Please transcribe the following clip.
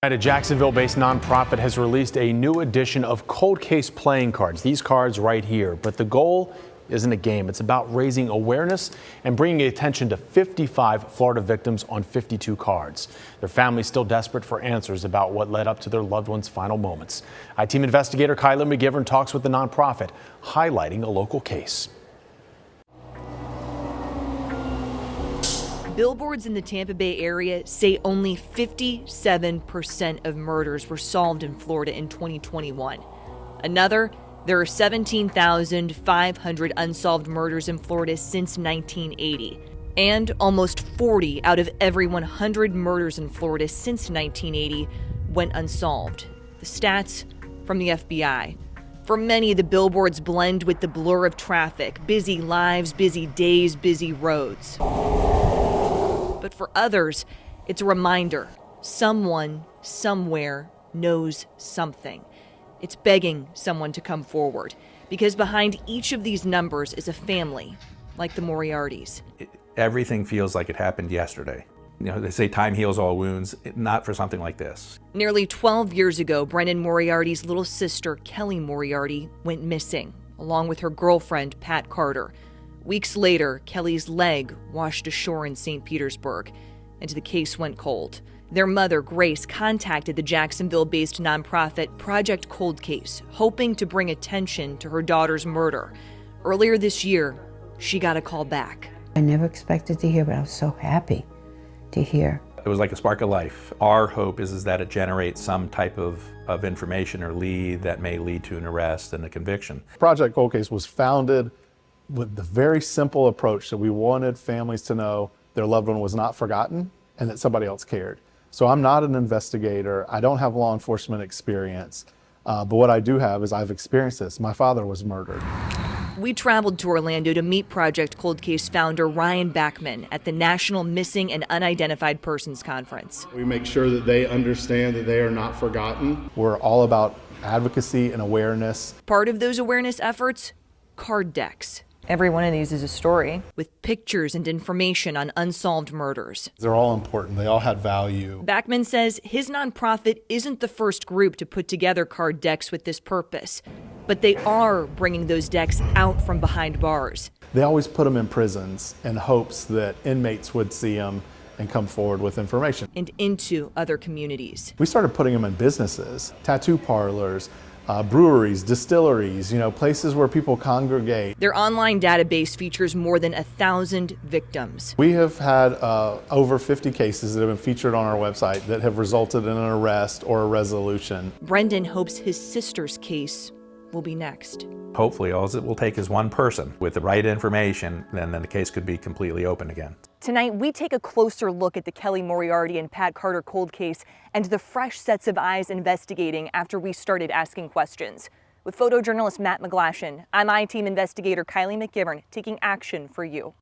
A Jacksonville-based nonprofit has released a new edition of cold case playing cards. These cards right here. But the goal isn't a game. It's about raising awareness and bringing attention to 55 Florida victims on 52 cards. Their families still desperate for answers about what led up to their loved ones' final moments. I-Team investigator Kylie McGivern talks with the nonprofit, highlighting a local case. Billboards in the Tampa Bay area say only 57% of murders were solved in Florida in 2021. Another, there are 17,500 unsolved murders in Florida since 1980. And almost 40 out of every 100 murders in Florida since 1980 went unsolved. The stats from the FBI. For many, the billboards blend with the blur of traffic, busy lives, busy days, busy roads. But for others, it's a reminder. Someone, somewhere, knows something. It's begging someone to come forward. Because behind each of these numbers is a family, like the Moriartys. Everything feels like it happened yesterday. You know, they say time heals all wounds, not for something like this. Nearly 12 years ago, Brendan Moriarty's little sister, Kelly Moriarty, went missing, along with her girlfriend, Pat Carter. Weeks later, Kelly's leg washed ashore in St. Petersburg, and the case went cold. Their mother, Grace, contacted the Jacksonville-based nonprofit Project Cold Case, hoping to bring attention to her daughter's murder. Earlier this year, she got a call back. I never expected to hear, but I was so happy to hear. It was like a spark of life. Our hope is that it generates some type of information or lead that may lead to an arrest and a conviction. Project Cold Case was founded with the very simple approach that we wanted families to know their loved one was not forgotten and that somebody else cared. So I'm not an investigator. I don't have law enforcement experience, but what I do have is I've experienced this. My father was murdered. We traveled to Orlando to meet Project Cold Case founder Ryan Backman at the National Missing and Unidentified Persons Conference. We make sure that they understand that they are not forgotten. We're all about advocacy and awareness. Part of those awareness efforts, card decks. Every one of these is a story. With pictures and information on unsolved murders. They're all important. They all had value. Backman says his nonprofit isn't the first group to put together card decks with this purpose, but they are bringing those decks out from behind bars. They always put them in prisons in hopes that inmates would see them and come forward with information. And into other communities. We started putting them in businesses, tattoo parlors, breweries, distilleries, places where people congregate. Their online database features more than 1,000 victims. We have had over 50 cases that have been featured on our website that have resulted in an arrest or a resolution. Brendan hopes his sister's case will be next. Hopefully, all it will take is one person with the right information, and then the case could be completely open again. Tonight, we take a closer look at the Kelly Moriarty and Pat Carter cold case and the fresh sets of eyes investigating after we started asking questions. With photojournalist Matt McGlashan, I'm I-Team investigator Kylie McGivern taking action for you.